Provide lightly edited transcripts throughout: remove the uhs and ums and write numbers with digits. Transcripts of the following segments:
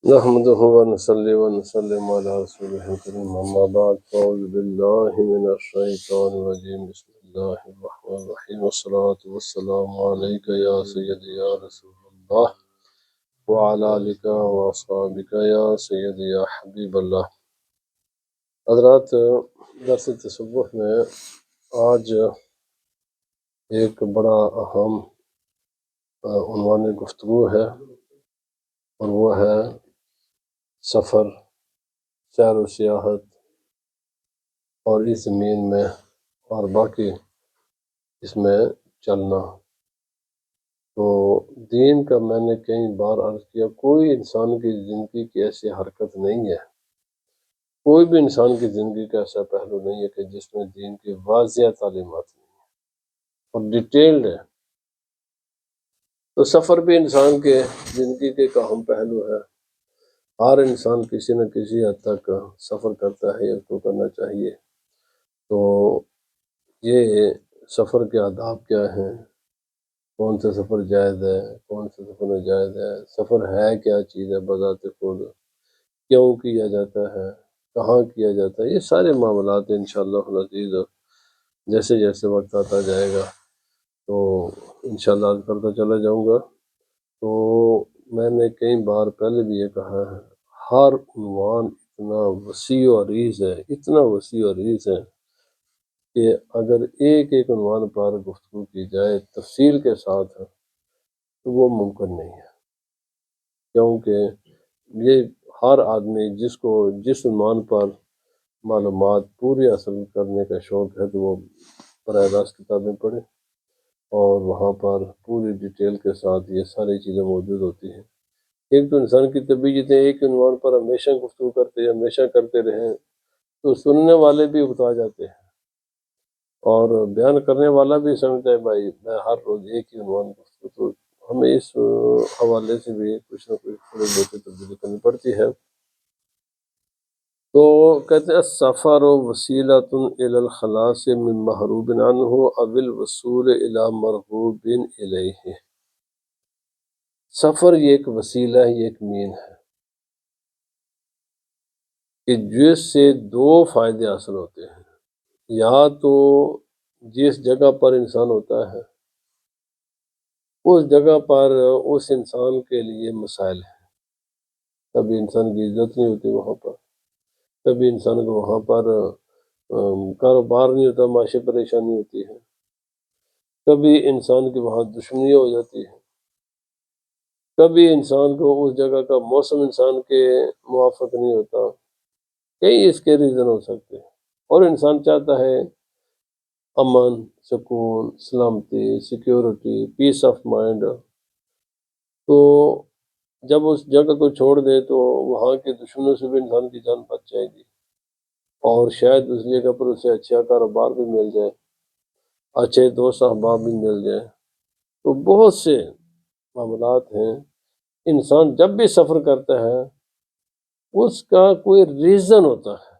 نحمده ونصلي ونسلم على رسوله الكريم أما بعد فأعوذ بالله من الشيطان الرجيم بسم الله الرحمن الرحيم والصلاة والسلام عليك يا سيدي يا رسول الله وعلى آلك وأصحابك يا سيدي يا حبيب الله. حضرات، درس تصوف میں آج ایک بڑا اہم عنوان گفتگو ہے، اور وہ ہے سفر، سیر و سیاحت اور اس زمین میں اور باقی اس میں چلنا۔ تو دین کا میں نے کئی بار عرض کیا، کوئی انسان کی زندگی کی ایسی حرکت نہیں ہے، کوئی بھی انسان کی زندگی کا ایسا پہلو نہیں ہے کہ جس میں دین کی واضح تعلیمات نہیں ہیں اور ڈیٹیلڈ ہے۔ تو سفر بھی انسان کے زندگی کے ایک اہم پہلو ہے۔ ہر انسان کسی نہ کسی حد تک سفر کرتا ہے، اس کو کرنا چاہیے۔ تو یہ سفر کے آداب کیا ہیں، کون سا سفر جائز ہے، کون سا سفر ناجائز ہے، سفر ہے کیا چیز ہے بذات خود، کیوں کیا جاتا ہے، کہاں کیا جاتا ہے، یہ سارے معاملات انشاءاللہ العزیز جیسے جیسے وقت آتا جائے گا تو انشاءاللہ عرض کرتا چلا جاؤں گا۔ تو میں نے کئی بار پہلے بھی یہ کہا ہے، ہر عنوان اتنا وسیع و عریض ہے، اتنا وسیع و عریض ہے کہ اگر ایک ایک عنوان پر گفتگو کی جائے تفصیل کے ساتھ تو وہ ممکن نہیں ہے، کیونکہ یہ ہر آدمی جس کو جس عنوان پر معلومات پوری حاصل کرنے کا شوق ہے تو وہ براہ راست کتابیں پڑھے، اور وہاں پر پوری ڈیٹیل کے ساتھ یہ ساری چیزیں موجود ہوتی ہیں۔ ایک تو انسان کی طبیعت ہے، ایک عنوان پر ہمیشہ گفتگو ہمیشہ کرتے رہیں تو سننے والے بھی اکتا جاتے ہیں، اور بیان کرنے والا بھی سمجھتا ہے بھائی میں ہر روز ایک ہی عنوان گفتگو، تو ہمیں اس حوالے سے بھی کچھ نہ کچھ تھوڑی بہت تبدیلی کرنی پڑتی ہے۔ تو کہتے ہیں السفر وسیلۃ الی الخلاص من محروب عنہ او الوصول الی مرغوب الیہ۔ سفر یہ ایک وسیلہ ہے، یہ ایک مین ہے کہ جس سے دو فائدے حاصل ہوتے ہیں۔ یا تو جس جگہ پر انسان ہوتا ہے اس جگہ پر اس انسان کے لیے مسائل ہیں، کبھی انسان کی عزت نہیں ہوتی وہاں پر، کبھی انسان کو وہاں پر کاروبار نہیں ہوتا، معاشی پریشانی ہوتی ہے، کبھی انسان کی وہاں دشمنی ہو جاتی ہے، کبھی انسان کو اس جگہ کا موسم انسان کے موافق نہیں ہوتا، کئی اس کے ریزن ہو سکتے ہیں، اور انسان چاہتا ہے امن، سکون، سلامتی، سیکیورٹی، پیس آف مائنڈ۔ تو جب اس جگہ کو چھوڑ دے تو وہاں کے دشمنوں سے بھی انسان کی جان بچ جائے گی، اور شاید اس جگہ پر اسے اچھا کاروبار بھی مل جائے، اچھے دوست احباب بھی مل جائے۔ تو بہت سے معاملات ہیں، انسان جب بھی سفر کرتا ہے اس کا کوئی ریزن ہوتا ہے۔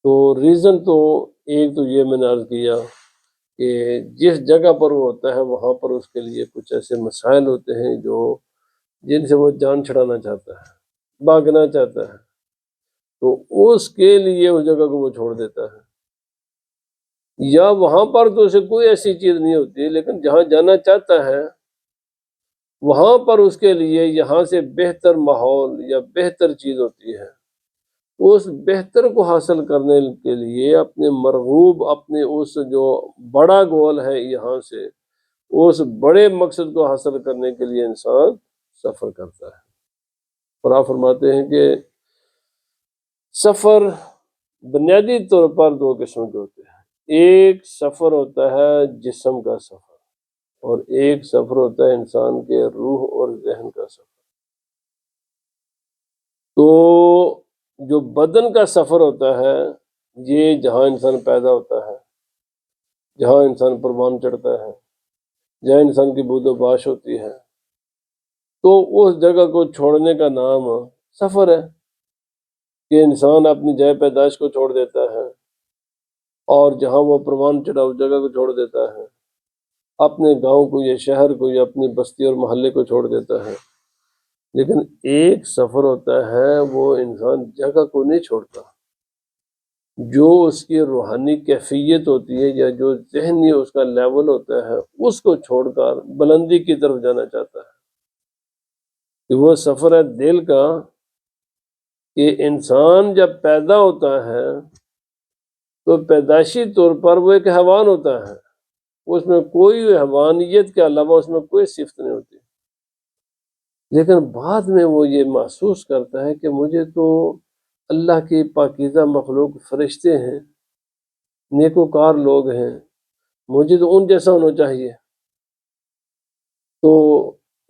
تو ریزن تو ایک تو یہ میں نے عرض کیا کہ جس جگہ پر وہ ہوتا ہے وہاں پر اس کے لیے کچھ ایسے مسائل ہوتے ہیں جن سے وہ جان چھڑانا چاہتا ہے، بھاگنا چاہتا ہے، تو اس کے لیے اس جگہ کو وہ چھوڑ دیتا ہے۔ یا وہاں پر تو اسے کوئی ایسی چیز نہیں ہوتی، لیکن جہاں جانا چاہتا ہے وہاں پر اس کے لیے یہاں سے بہتر ماحول یا بہتر چیز ہوتی ہے۔ اس بہتر کو حاصل کرنے کے لیے اپنے مرغوب، اپنے اس جو بڑا گول ہے یہاں سے، اس بڑے مقصد کو حاصل کرنے کے لیے انسان سفر کرتا ہے۔ اور آپ فرماتے ہیں کہ سفر بنیادی طور پر دو قسم کے ہوتے ہیں، ایک سفر ہوتا ہے جسم کا سفر، اور ایک سفر ہوتا ہے انسان کے روح اور ذہن کا سفر۔ تو جو بدن کا سفر ہوتا ہے یہ جہاں انسان پیدا ہوتا ہے، جہاں انسان پروان چڑھتا ہے، جہاں انسان کی بود و باش ہوتی ہے، تو اس جگہ کو چھوڑنے کا نام سفر ہے، کہ انسان اپنی جائے پیدائش کو چھوڑ دیتا ہے، اور جہاں وہ پروان چڑھا اس جگہ کو چھوڑ دیتا ہے، اپنے گاؤں کو یا شہر کو یا اپنی بستی اور محلے کو چھوڑ دیتا ہے، لیکن ایک سفر ہوتا ہے وہ انسان جگہ کو نہیں چھوڑتا، جو اس کی روحانی کیفیت ہوتی ہے یا جو ذہنی اس کا لیول ہوتا ہے اس کو چھوڑ کر بلندی کی طرف جانا چاہتا ہے، کہ وہ سفر ہے دل کا، کہ انسان جب پیدا ہوتا ہے تو پیدائشی طور پر وہ ایک حیوان ہوتا ہے، اس میں کوئی حیوانیت کے علاوہ اس میں کوئی صفت نہیں ہوتی، لیکن بعد میں وہ یہ محسوس کرتا ہے کہ مجھے تو اللہ کی پاکیزہ مخلوق فرشتے ہیں، نیکوکار لوگ ہیں، مجھے تو ان جیسا ہونا چاہیے۔ تو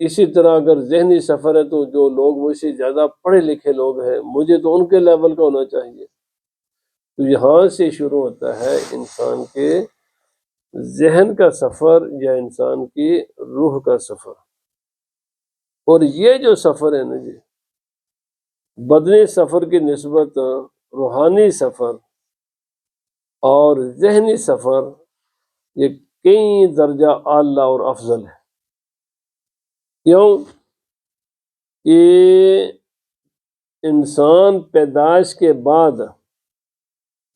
اسی طرح اگر ذہنی سفر ہے تو جو لوگ مجھ سے زیادہ پڑھے لکھے لوگ ہیں مجھے تو ان کے لیول کا ہونا چاہیے۔ تو یہاں سے شروع ہوتا ہے انسان کے ذہن کا سفر یا انسان کی روح کا سفر، اور یہ جو سفر ہے نا جی، بدنی سفر کی نسبت روحانی سفر اور ذہنی سفر یہ کئی درجہ اعلیٰ اور افضل ہے۔ کیوں کہ انسان پیدائش کے بعد،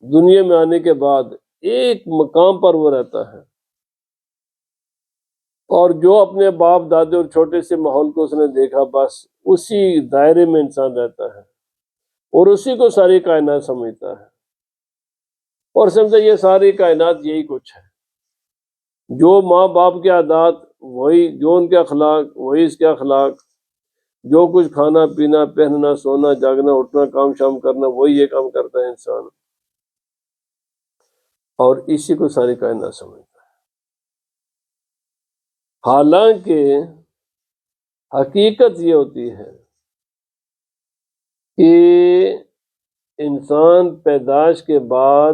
دنیا میں آنے کے بعد ایک مقام پر وہ رہتا ہے، اور جو اپنے باپ دادے اور چھوٹے سے ماحول کو اس نے دیکھا بس اسی دائرے میں انسان رہتا ہے اور اسی کو ساری کائنات سمجھتا ہے، اور سمجھتا یہ ساری کائنات یہی کچھ ہے، جو ماں باپ کے عادات وہی، جو ان کے اخلاق وہی اس کے اخلاق، جو کچھ کھانا پینا پہننا سونا جاگنا اٹھنا کام شام کرنا وہی یہ کام کرتا ہے انسان، اور اسی کو ساری کائنات سمجھتا ہے۔ حالانکہ حقیقت یہ ہوتی ہے کہ انسان پیدائش کے بعد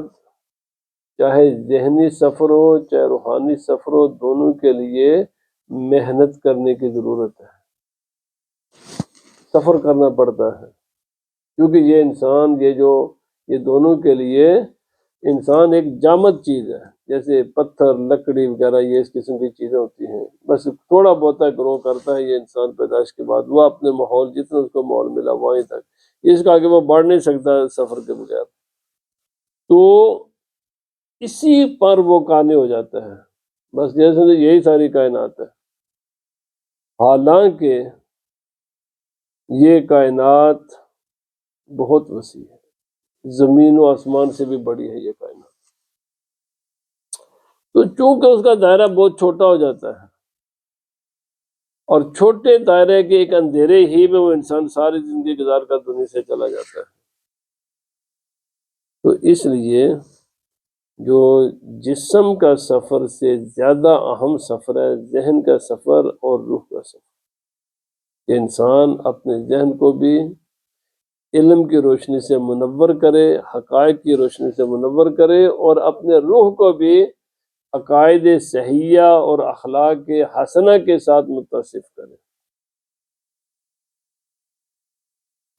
چاہے ذہنی سفر ہو چاہے روحانی سفر ہو، دونوں کے لیے محنت کرنے کی ضرورت ہے، سفر کرنا پڑتا ہے، کیونکہ یہ انسان یہ دونوں کے لیے انسان ایک جامد چیز ہے، جیسے پتھر لکڑی وغیرہ یہ اس قسم کی چیزیں ہوتی ہیں، بس تھوڑا بہت گرو کرتا ہے یہ انسان پیدائش کے بعد، وہ اپنے ماحول جتنا اس کو ماحول ملا وہیں تک، اس کا آگے وہ بڑھ نہیں سکتا سفر کے بغیر، تو اسی پر وہ قانع ہو جاتا ہے، بس جیسے یہی ساری کائنات ہے، حالانکہ یہ کائنات بہت وسیع ہے، زمین و آسمان سے بھی بڑی ہے یہ کائنات، تو چونکہ اس کا دائرہ بہت چھوٹا ہو جاتا ہے، اور چھوٹے دائرے کے ایک اندھیرے ہی میں وہ انسان ساری زندگی گزار کر دنیا سے چلا جاتا ہے، تو اس لیے جو جسم کا سفر سے زیادہ اہم سفر ہے ذہن کا سفر اور روح کا سفر، کہ انسان اپنے ذہن کو بھی علم کی روشنی سے منور کرے، حقائق کی روشنی سے منور کرے، اور اپنے روح کو بھی عقائد صحیحہ اور اخلاق حسنہ کے ساتھ متصف کرے،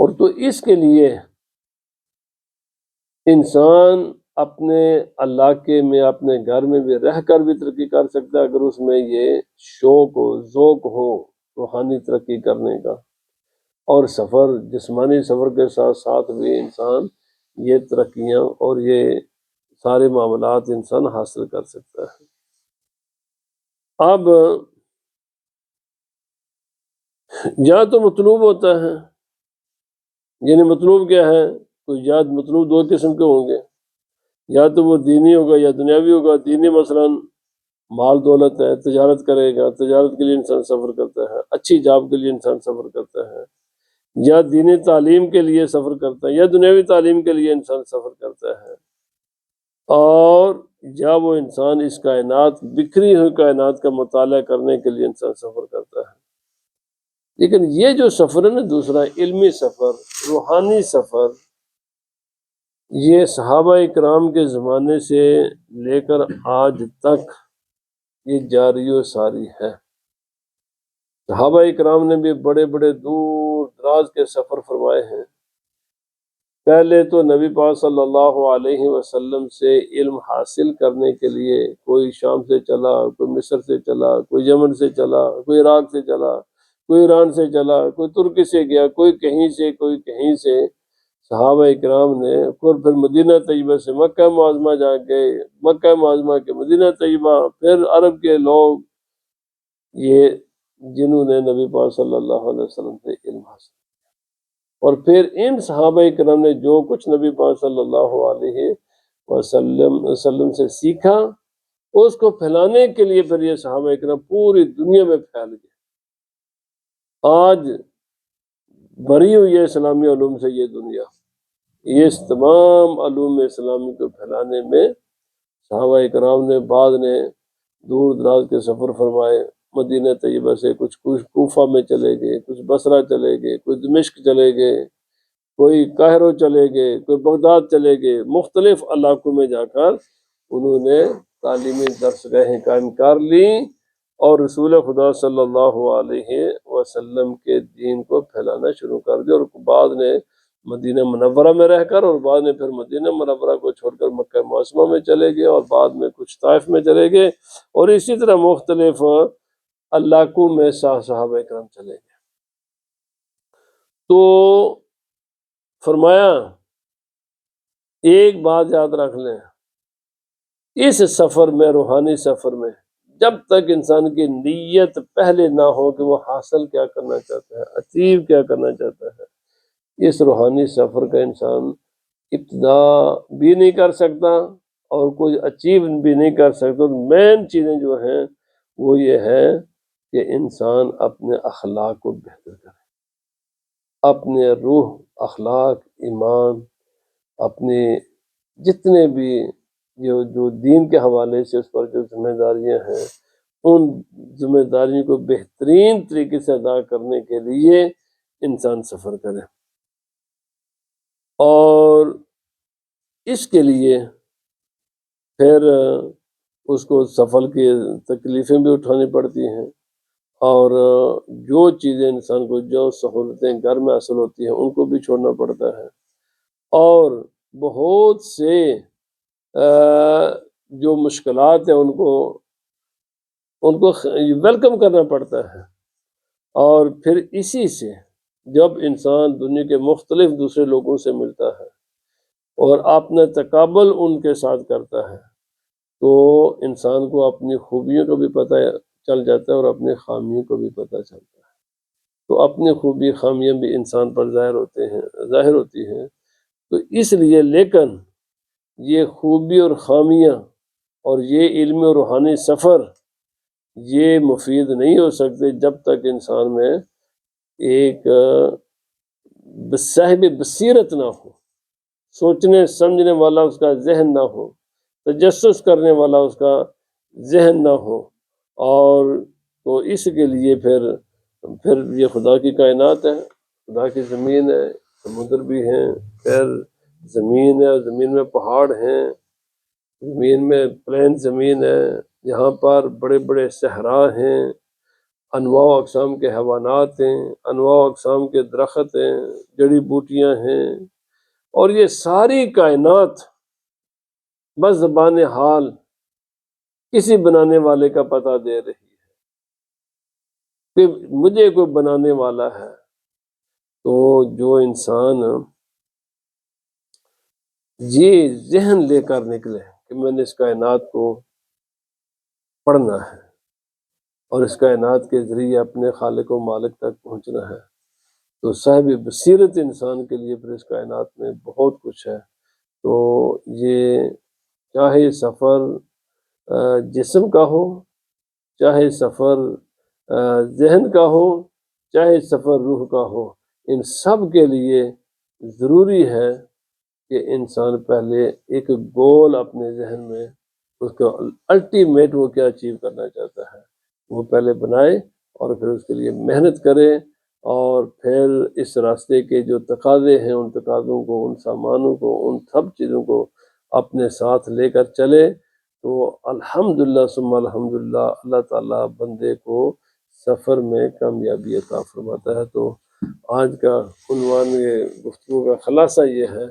اور تو اس کے لیے انسان اپنے علاقے میں اپنے گھر میں بھی رہ کر بھی ترقی کر سکتا ہے، اگر اس میں یہ شوق ہو ذوق ہو روحانی ترقی کرنے کا، اور سفر جسمانی سفر کے ساتھ ساتھ بھی انسان یہ ترقیاں اور یہ سارے معاملات انسان حاصل کر سکتا ہے۔ اب یا تو مطلوب ہوتا ہے، یعنی مطلوب کیا ہے، کوئی یاد مطلوب دو قسم کے ہوں گے، یا تو وہ دینی ہوگا یا دنیاوی ہوگا۔ دینی مثلا مال دولت ہے، تجارت کرے گا، تجارت کے لیے انسان سفر کرتا ہے، اچھی جاب کے لیے انسان سفر کرتا ہے، یا دینی تعلیم کے لیے سفر کرتا ہے، یا دنیاوی تعلیم کے لیے انسان سفر کرتا ہے، اور یا وہ انسان اس کائنات بکھری ہوئی کائنات کا مطالعہ کرنے کے لیے انسان سفر کرتا ہے۔ لیکن یہ جو سفر ہے نا دوسرا علمی سفر روحانی سفر، یہ صحابہ اکرام کے زمانے سے لے کر آج تک یہ جاری و ساری ہے۔ صحابہ اکرام نے بھی بڑے بڑے دور دراز کے سفر فرمائے ہیں۔ پہلے تو نبی پاک صلی اللہ علیہ وسلم سے علم حاصل کرنے کے لیے کوئی شام سے چلا، کوئی مصر سے چلا، کوئی یمن سے چلا، کوئی عراق سے چلا، کوئی ایران سے چلا، کوئی ترکی سے گیا، کوئی کہیں سے، کوئی کہیں سے۔ صحابہ اکرام نے پھر مدینہ طیبہ سے مکہ معظمہ جا کے، مکہ معظمہ کے مدینہ طیبہ، پھر عرب کے لوگ، یہ جنہوں نے نبی پاک صلی اللہ علیہ وسلم سے علم حاصل، اور پھر ان صحابہ کرام نے جو کچھ نبی پاک صلی اللہ علیہ وسلم سے سیکھا، اس کو پھیلانے کے لیے پھر یہ صحابہ کرام پوری دنیا میں پھیل گئے۔ آج بھری ہوئی ہے اسلامی علوم سے یہ دنیا، یہ اس تمام علوم اسلامی کو پھیلانے میں صحابہ کرام نے، بعد نے دور دراز کے سفر فرمائے، مدینہ طیبہ سے کچھ کوفہ میں چلے گئے، کچھ بصرہ چلے گئے، کوئی دمشق چلے گئے، کوئی قاہرہ چلے گئے، کوئی بغداد چلے گئے، مختلف علاقوں میں جا کر انہوں نے تعلیمی درسگاہیں قائم کر لی اور رسول خدا صلی اللہ علیہ وسلم کے دین کو پھیلانا شروع کر دیا، اور بعد نے مدینہ منورہ میں رہ کر، اور بعد میں پھر مدینہ منورہ کو چھوڑ کر مکہ معظمہ میں چلے گئے، اور بعد میں کچھ طائف میں چلے گئے، اور اسی طرح مختلف علاقوں میں صحابہ کرام چلے گئے۔ تو فرمایا ایک بات یاد رکھ لیں، اس سفر میں، روحانی سفر میں، جب تک انسان کی نیت پہلے نہ ہو کہ وہ حاصل کیا کرنا چاہتا ہے، اچیو کیا کرنا چاہتا ہے، اس روحانی سفر کا انسان ابتدا بھی نہیں کر سکتا اور کوئی اچیو بھی نہیں کر سکتا۔ مین چیزیں جو ہیں وہ یہ ہے کہ انسان اپنے اخلاق کو بہتر کرے، اپنے روح، اخلاق، ایمان، اپنے جتنے بھی جو دین کے حوالے سے اس پر جو ذمہ داریاں ہیں، ان ذمہ داریوں کو بہترین طریقے سے ادا کرنے کے لیے انسان سفر کرے، اور اس کے لیے پھر اس کو سفر کی تکلیفیں بھی اٹھانی پڑتی ہیں، اور جو چیزیں انسان کو، جو سہولتیں گھر میں حاصل ہوتی ہیں، ان کو بھی چھوڑنا پڑتا ہے، اور بہت سے جو مشکلات ہیں ان کو ویلکم کرنا پڑتا ہے۔ اور پھر اسی سے جب انسان دنیا کے مختلف دوسرے لوگوں سے ملتا ہے اور اپنا تقابل ان کے ساتھ کرتا ہے، تو انسان کو اپنی خوبیوں کو بھی پتہ چل جاتا ہے اور اپنی خامیوں کو بھی پتہ چلتا ہے۔ تو اپنی خوبی خامیاں بھی انسان پر ظاہر ہوتی ہیں۔ تو اس لیے لیکن یہ خوبی اور خامیاں اور یہ علمی اور روحانی سفر یہ مفید نہیں ہو سکتے جب تک انسان میں ایک صاحب بصیرت نہ ہو، سوچنے سمجھنے والا اس کا ذہن نہ ہو، تجسس کرنے والا اس کا ذہن نہ ہو۔ اور تو اس کے لیے پھر یہ خدا کی کائنات ہے، خدا کی زمین ہے، سمندر بھی ہیں، پھر زمین ہے، زمین میں پہاڑ ہیں، زمین میں پلین زمین ہے، یہاں پر بڑے بڑے صحرا ہیں، انواع و اقسام کے حیوانات ہیں، انواع و اقسام کے درخت ہیں، جڑی بوٹیاں ہیں، اور یہ ساری کائنات بس زبان حال کسی بنانے والے کا پتہ دے رہی ہے کہ مجھے کوئی بنانے والا ہے۔ تو جو انسان یہ ذہن لے کر نکلے کہ میں نے اس کائنات کو پڑھنا ہے اور اس کائنات کے ذریعے اپنے خالق و مالک تک پہنچنا ہے، تو صاحب بصیرت انسان کے لیے پھر اس کائنات میں بہت کچھ ہے۔ تو یہ چاہے سفر جسم کا ہو، چاہے سفر ذہن کا ہو، چاہے سفر روح کا ہو، ان سب کے لیے ضروری ہے کہ انسان پہلے ایک گول اپنے ذہن میں، اس کا الٹیمیٹ وہ کیا اچیو کرنا چاہتا ہے، وہ پہلے بنائے اور پھر اس کے لیے محنت کرے، اور پھر اس راستے کے جو تقاضے ہیں ان تقاضوں کو، ان سامانوں کو، ان سب چیزوں کو اپنے ساتھ لے کر چلے، تو الحمدللہ ثم الحمدللہ اللہ تعالیٰ بندے کو سفر میں کامیابی عطا فرماتا ہے۔ تو آج کا عنوان گفتگو کا خلاصہ یہ ہے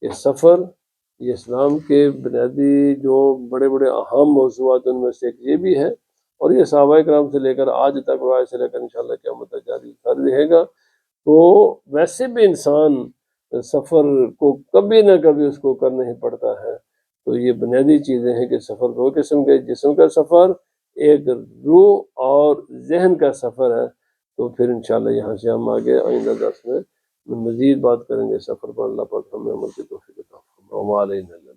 کہ سفر یہ اسلام کے بنیادی جو بڑے بڑے اہم موضوعات ان میں سے ایک یہ بھی ہے، اور یہ صحابہ کرام سے لے کر آج تک روایت سے لے کر انشاءاللہ قیامت تک جاری رہے گا۔ تو ویسے بھی انسان سفر کو کبھی نہ کبھی اس کو کرنا ہی پڑتا ہے، تو یہ بنیادی چیزیں ہیں کہ سفر دو قسم کے، جسم کا سفر، ایک روح اور ذہن کا سفر ہے۔ تو پھر انشاءاللہ یہاں سے ہم آگے آئندہ درس میں مزید بات کریں گے سفر پر۔ اللہ پاک ہمیں عمل کی توفیق عطا فرمائے۔ وعلیکم السلام۔